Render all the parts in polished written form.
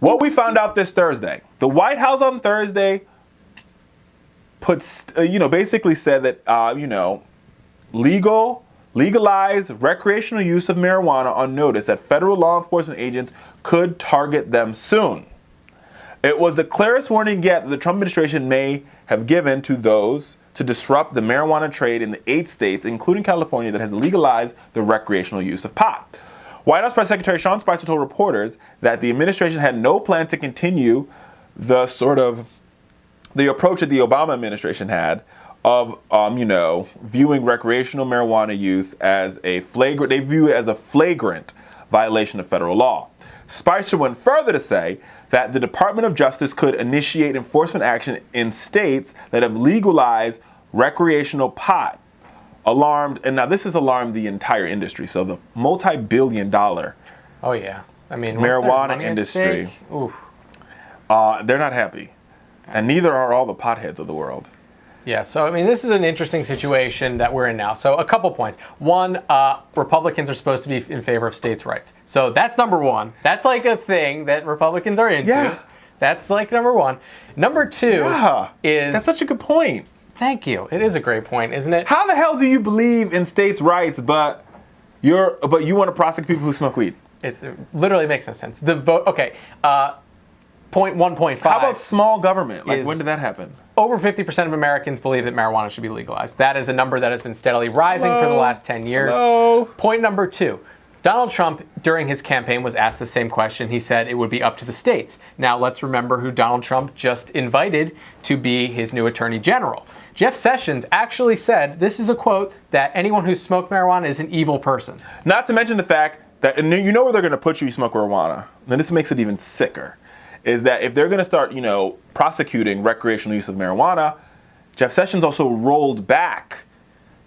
What we found out this Thursday, the White House on Thursday basically said that, legalized recreational use of marijuana on notice that federal law enforcement agents could target them soon. It was the clearest warning yet that the Trump administration may have given to those to disrupt the marijuana trade in the 8 states, including California, that has legalized the recreational use of pot. White House Press Secretary Sean Spicer told reporters that the administration had no plan to continue the approach that the Obama administration had of, viewing recreational marijuana use as they view it as a flagrant violation of federal law. Spicer went further to say that the Department of Justice could initiate enforcement action in states that have legalized recreational pot. And now this has alarmed the entire industry. So the multi-billion-dollar marijuana industry, they're not happy. And neither are all the potheads of the world. Yeah, so this is an interesting situation that we're in now. So a couple points. One, Republicans are supposed to be in favor of states' rights. So that's number one. That's like a thing that Republicans are into. Yeah. That's like number one. Number two is... That's such a good point. Thank you. It is a great point, isn't it? How the hell do you believe in states' rights, but you want to prosecute people who smoke weed? It literally makes no sense. The vote... Okay. Point 1.5. How about small government? When did that happen? Over 50% of Americans believe that marijuana should be legalized. That is a number that has been steadily rising for the last 10 years. Hello. Point number 2. Donald Trump, during his campaign, was asked the same question. He said it would be up to the states. Now, let's remember who Donald Trump just invited to be his new attorney general. Jeff Sessions actually said, this is a quote, that anyone who smoked marijuana is an evil person. Not to mention the fact that, where they're going to put you smoke marijuana. And this makes it even sicker. Is that if they're going to start, prosecuting recreational use of marijuana, Jeff Sessions also rolled back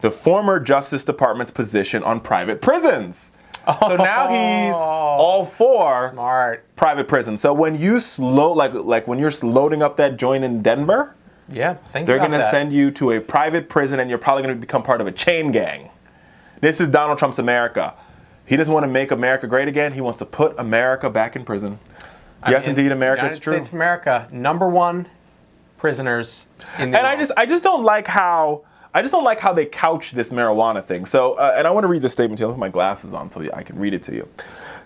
the former Justice Department's position on private prisons. So now he's all for private prisons. So when you when you're loading up that joint in Denver, they're going to send you to a private prison, and you're probably going to become part of a chain gang. This is Donald Trump's America. He doesn't want to make America great again. He wants to put America back in prison. Yes, indeed, America. It's true. United States of America, number one prisoners in the world. And I just don't like how they couch this marijuana thing. So, and I want to read this statement to you. I'll put my glasses on so I can read it to you.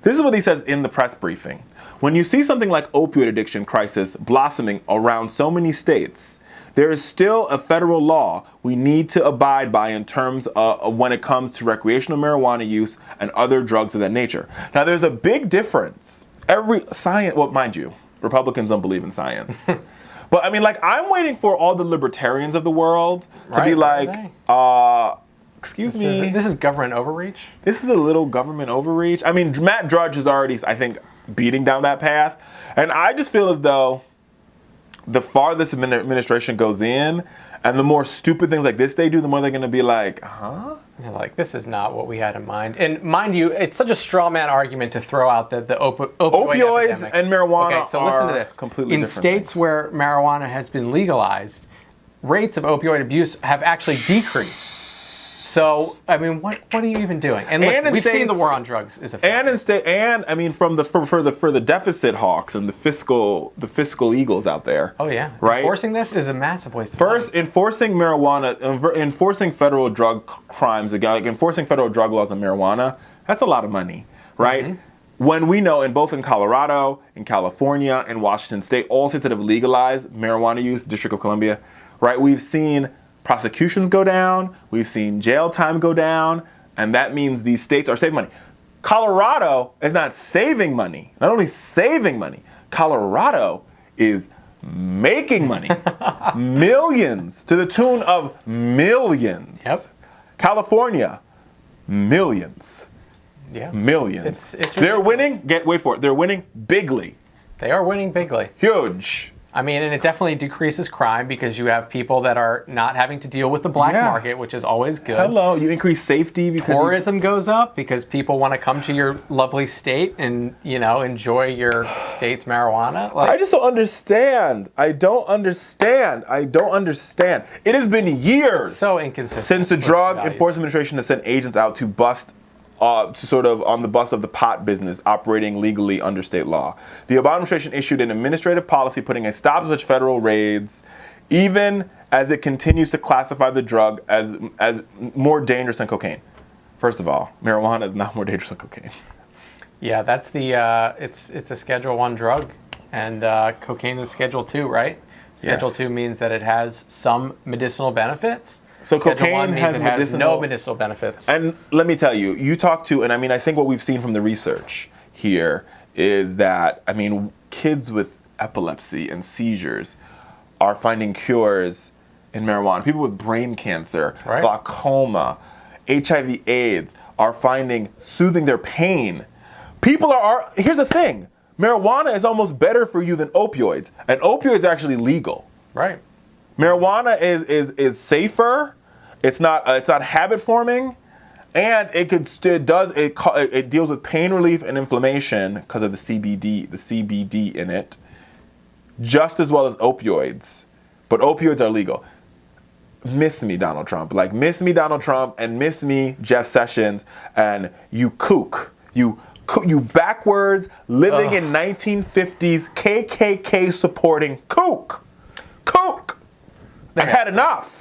This is what he says in the press briefing. When you see something like opioid addiction crisis blossoming around so many states, there is still a federal law we need to abide by in terms of when it comes to recreational marijuana use and other drugs of that nature. Now, there's a big difference. Mind you, Republicans don't believe in science. But I'm waiting for all the libertarians of the world to be like, excuse me. This is government overreach? This is a little government overreach. Matt Drudge is already, I think, beating down that path. And I just feel as though the farther this administration goes in, and the more stupid things like this they do, the more they're going to be like, huh? Yeah, this is not what we had in mind. And mind you, it's such a straw man argument to throw out that the opioids epidemic. And marijuana listen to this. Completely in different states things. Where marijuana has been legalized, rates of opioid abuse have actually decreased. So, what are you even doing? And listen, we've seen the war on drugs is a fact. For the deficit hawks and the fiscal eagles out there. Oh yeah, right. Enforcing this is a massive waste of money. Enforcing marijuana, enforcing federal drug crimes, enforcing federal drug laws on marijuana. That's a lot of money, right? Mm-hmm. When we know both in Colorado, in California, in Washington State, all states that have legalized marijuana use, District of Columbia, right? We've seen prosecutions go down, we've seen jail time go down, and that means these states are saving money. Colorado is not saving money, not only saving money, Colorado is making money. Millions, to the tune of millions. Yep. California, millions. Yeah. Millions. It's they're winning, wait for it, they're winning bigly. They are winning bigly. Huge. And it definitely decreases crime because you have people that are not having to deal with the black market, which is always good. Hello, you increase safety because tourism goes up because people want to come to your lovely state and enjoy your state's marijuana. I just don't understand. I don't understand. It has been years so inconsistent since the Drug Enforcement Administration has sent agents out to bust to sort of on the bus of the pot business operating legally under state law. The Obama administration issued an administrative policy putting a stop to such federal raids, even as it continues to classify the drug as more dangerous than cocaine. First of all, marijuana is not more dangerous than cocaine. Yeah, that's the it's a Schedule I drug, and cocaine is Schedule II, right? Schedule Yes. II means that it has some medicinal benefits. So Schedule I cocaine means has it has medicinal, no medicinal benefits. And let me tell you, you talk to, and I mean, I think what we've seen from the research here is that, I mean, kids with epilepsy and seizures are finding cures in marijuana. People with brain cancer, Right. glaucoma, HIV/AIDS are soothing their pain. People are, here's the thing, marijuana is almost better for you than opioids, and opioids are actually legal. Right. Marijuana is safer. It's not habit forming, and it deals with pain relief and inflammation because of the CBD in it, just as well as opioids. But opioids are legal. Miss me, Donald Trump. Like, miss me, Donald Trump, and miss me, Jeff Sessions, and you kook. You backwards, living in 1950s, KKK supporting kook. Kook! I've had enough.